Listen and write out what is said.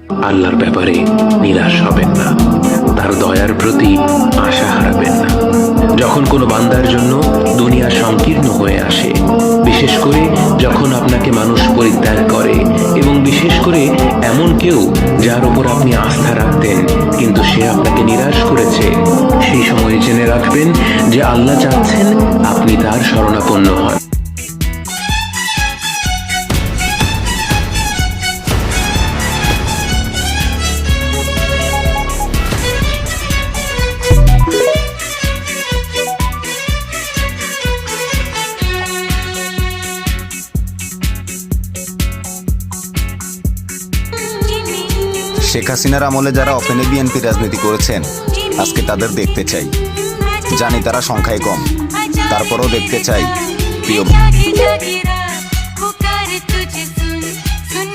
আল্লাহর ব্যাপারে নিরাশ হবেন না, তার দয়ার প্রতি আশা হারাবেন না। যখন কোনো বান্দার জন্য দুনিয়া সংকীর্ণ হয়ে আসে, বিশেষ করে যখন আপনাকে মানুষ পরিত্যাগ করে, এবং বিশেষ করে এমন কেউ যার উপর আপনি আস্থা রাখতেন কিন্তু সে আপনাকে নিরাশ করেছে, সেই সময় জেনে রাখবেন যে আল্লাহ চাচ্ছেন আপনি তার শরণাপন্ন হন। শেখ হাসিনার আমলে যারা অফেনে বিএনপি রাজনীতি করেছেন, আজকে তাদের দেখতে চাই। জানি তারা সংখ্যায় কম, তারপরও দেখতে চাই প্রিয়